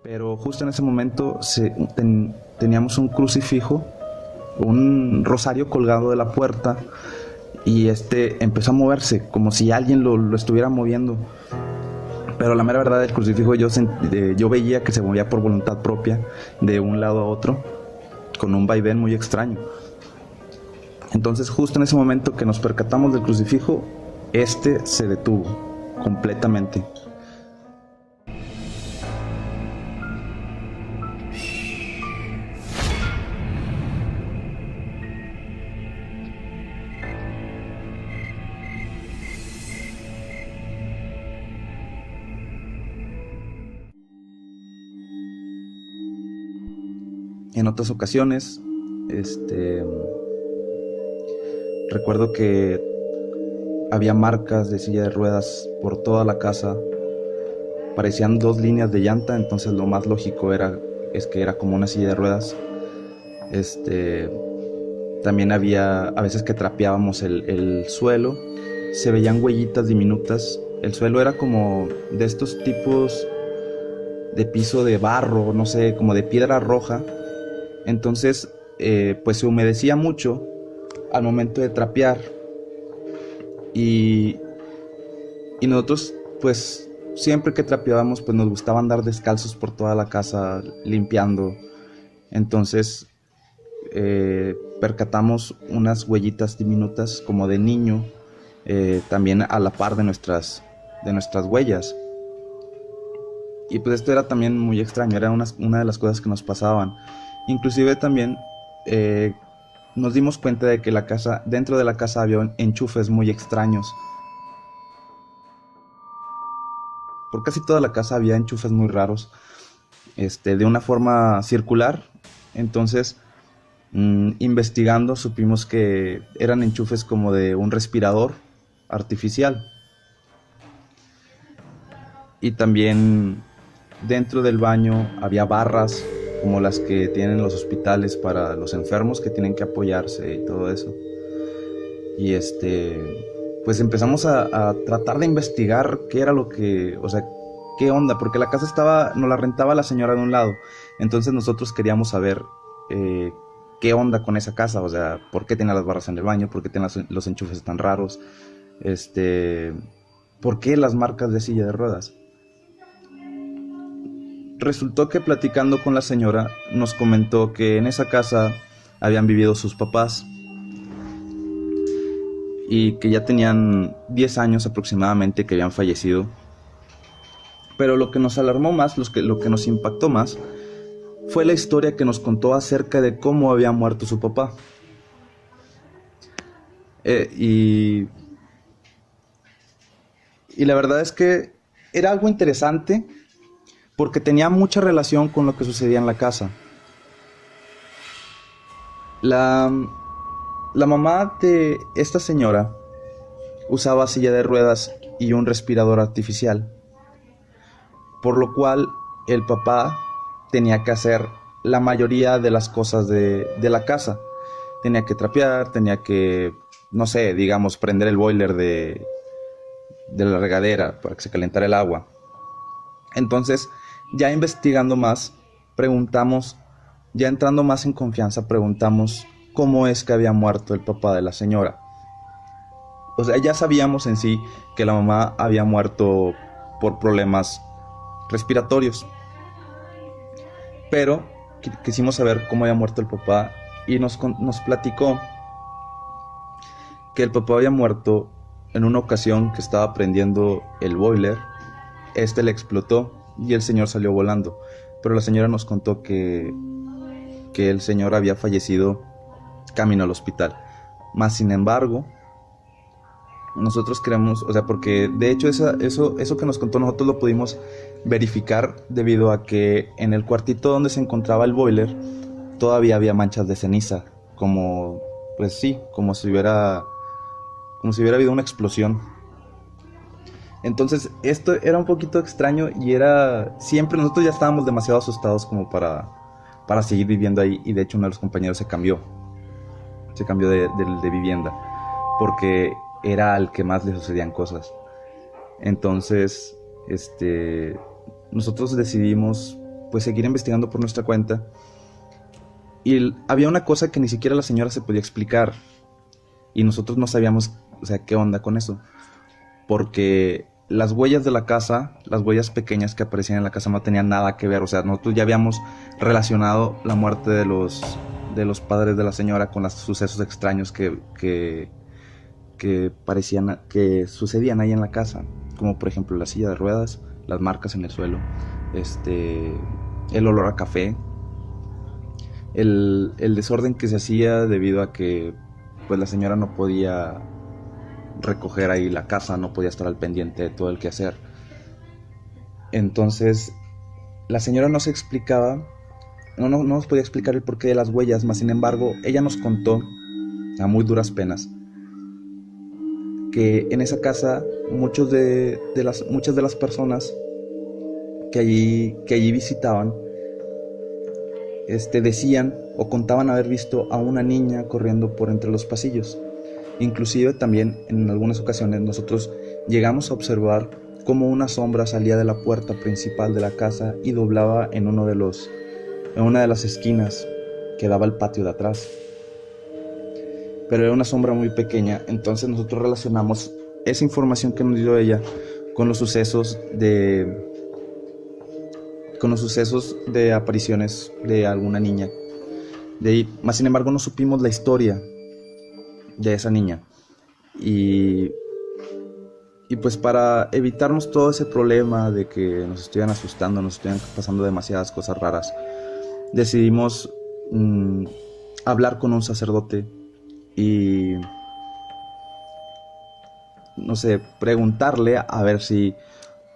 Pero justo en ese momento teníamos un crucifijo, un rosario colgado de la puerta y este empezó a moverse como si alguien lo estuviera moviendo. Pero la mera verdad, el crucifijo yo veía que se movía por voluntad propia de un lado a otro con un vaivén muy extraño. Entonces justo en ese momento que nos percatamos del crucifijo, este se detuvo completamente. En otras ocasiones, recuerdo que había marcas de silla de ruedas por toda la casa. Parecían dos líneas de llanta, entonces lo más lógico es que era como una silla de ruedas. Este, También había a veces que trapeábamos el suelo, se veían huellitas diminutas. El suelo era como de estos tipos de piso de barro, no sé, como de piedra roja. Entonces, pues se humedecía mucho al momento de trapear y, y nosotros, pues siempre que trapeábamos, pues nos gustaba andar descalzos por toda la casa limpiando. Entonces, percatamos unas huellitas diminutas como de niño, también a la par de nuestras huellas. Y pues esto era también muy extraño, era una de las cosas que nos pasaban. Inclusive también nos dimos cuenta de que dentro de la casa había enchufes muy extraños. Por casi toda la casa había enchufes muy raros, de una forma circular. Entonces, investigando supimos que eran enchufes como de un respirador artificial. Y también dentro del baño había barras como las que tienen los hospitales para los enfermos que tienen que apoyarse y todo eso. Y pues empezamos a tratar de investigar qué era lo que, o sea, qué onda, porque la casa nos la rentaba la señora de un lado. Entonces nosotros queríamos saber eh, qué onda con esa casa, o sea, por qué tenía las barras en el baño, por qué tenía los enchufes tan raros, este, por qué las marcas de silla de ruedas. Resultó que platicando con la señora nos comentó que en esa casa habían vivido sus papás y que ya tenían 10 años aproximadamente que habían fallecido. Pero lo que nos alarmó más, lo que nos impactó más, fue la historia que nos contó acerca de cómo había muerto su papá. Eh, y, y la verdad es que era algo interesante porque tenía mucha relación con lo que sucedía en la casa. La, la mamá de esta señora usaba silla de ruedas y un respirador artificial, por lo cual el papá tenía que hacer la mayoría de las cosas de la casa. Tenía que trapear, tenía que, no sé, digamos, prender el boiler de la regadera para que se calentara el agua. Entonces, ya investigando más, preguntamos, ya entrando más en confianza, preguntamos cómo es que había muerto el papá de la señora. O sea, ya sabíamos en sí que la mamá había muerto por problemas respiratorios, pero quisimos saber cómo había muerto el papá y nos platicó que el papá había muerto en una ocasión que estaba prendiendo el boiler. Le explotó y el señor salió volando, pero la señora nos contó que el señor había fallecido camino al hospital. Más sin embargo, nosotros creemos, o sea, porque de hecho eso que nos contó nosotros lo pudimos verificar debido a que en el cuartito donde se encontraba el boiler todavía había manchas de ceniza, como, pues sí, como si hubiera habido una explosión. Entonces esto era un poquito extraño y siempre nosotros ya estábamos demasiado asustados como para seguir viviendo ahí, y de hecho uno de los compañeros se cambió de vivienda porque era al que más le sucedían cosas. Entonces, nosotros decidimos pues seguir investigando por nuestra cuenta. Y había una cosa que ni siquiera la señora se podía explicar. Y nosotros no sabíamos, o sea, qué onda con eso. Porque las huellas de la casa, las huellas pequeñas que aparecían en la casa no tenían nada que ver. O sea, nosotros ya habíamos relacionado la muerte de los padres de la señora con los sucesos extraños que parecían que sucedían ahí en la casa. Como por ejemplo la silla de ruedas, las marcas en el suelo, el olor a café, el desorden que se hacía debido a que pues la señora no podía recoger ahí la casa, no podía estar al pendiente de todo el quehacer. Entonces la señora no se explicaba, no nos podía explicar el porqué de las huellas, mas sin embargo ella nos contó a muy duras penas que en esa casa muchas de las personas que allí visitaban decían o contaban haber visto a una niña corriendo por entre los pasillos. Inclusive también en algunas ocasiones nosotros llegamos a observar cómo una sombra salía de la puerta principal de la casa y doblaba en una de las esquinas que daba al patio de atrás. Pero era una sombra muy pequeña, entonces nosotros relacionamos esa información que nos dio ella con los sucesos de apariciones de alguna niña. De ahí, más sin embargo, no supimos la historia de esa niña. Y pues para evitarnos todo ese problema de que nos estuvieran asustando, nos estuvieran pasando demasiadas cosas raras, decidimos hablar con un sacerdote y, no sé, preguntarle a ver si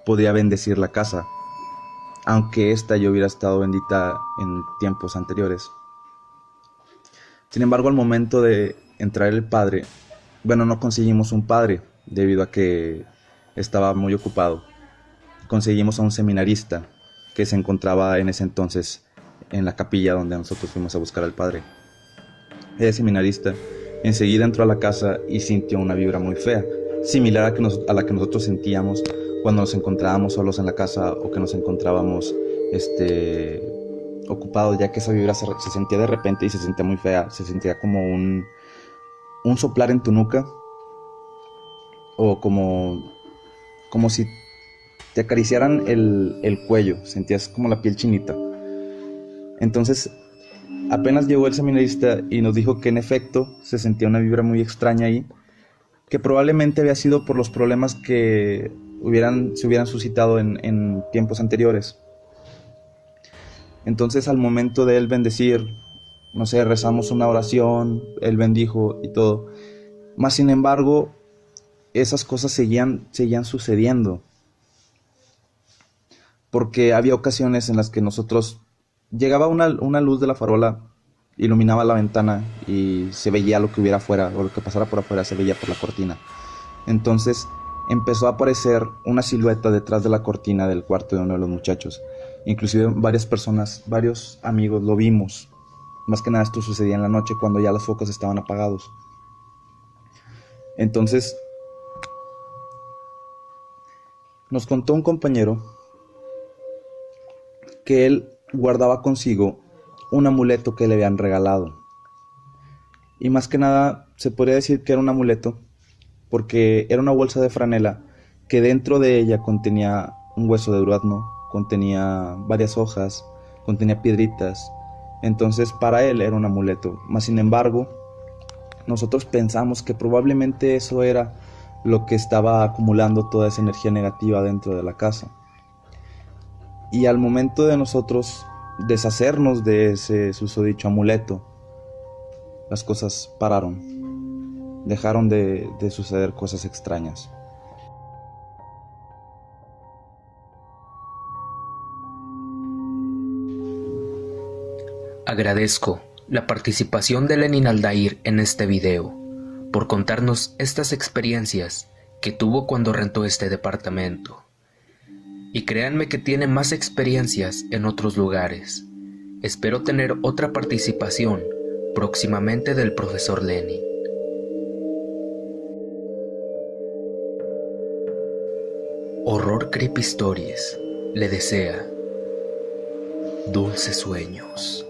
podía bendecir la casa, aunque esta ya hubiera estado bendita en tiempos anteriores. Sin embargo, al momento de entrar el padre, bueno, no conseguimos un padre debido a que estaba muy ocupado. Conseguimos a un seminarista que se encontraba en ese entonces en la capilla donde nosotros fuimos a buscar al padre. Ese seminarista enseguida entró a la casa y sintió una vibra muy fea, similar a la que nosotros sentíamos cuando nos encontrábamos solos en la casa o que nos encontrábamos ocupados, ya que esa vibra se sentía de repente y se sentía muy fea. Se sentía como un soplar en tu nuca, o como si te acariciaran el cuello, sentías como la piel chinita. Entonces apenas llegó el seminarista y nos dijo que en efecto se sentía una vibra muy extraña ahí, que probablemente había sido por los problemas que se hubieran suscitado en tiempos anteriores. Entonces al momento de él bendecir, no sé, rezamos una oración, él bendijo y todo. Mas sin embargo, esas cosas seguían sucediendo. Porque había ocasiones en las que nosotros llegaba una luz de la farola, iluminaba la ventana y se veía lo que hubiera afuera, o lo que pasara por afuera se veía por la cortina. Entonces empezó a aparecer una silueta detrás de la cortina del cuarto de uno de los muchachos. Inclusive varias personas, varios amigos lo vimos. Más que nada esto sucedía en la noche cuando ya los focos estaban apagados. Entonces nos contó un compañero que él guardaba consigo un amuleto que le habían regalado. Y más que nada se podría decir que era un amuleto porque era una bolsa de franela que dentro de ella contenía un hueso de durazno, contenía varias hojas, contenía piedritas. Entonces para él era un amuleto. Mas sin embargo, nosotros pensamos que probablemente eso era lo que estaba acumulando toda esa energía negativa dentro de la casa. Y al momento de nosotros deshacernos de ese susodicho amuleto, las cosas pararon. Dejaron de suceder cosas extrañas. Agradezco la participación de Lenin Aldair en este video, por contarnos estas experiencias que tuvo cuando rentó este departamento. Y créanme que tiene más experiencias en otros lugares. Espero tener otra participación próximamente del profesor Lenin. Horror Creepy Stories le desea. Dulces sueños.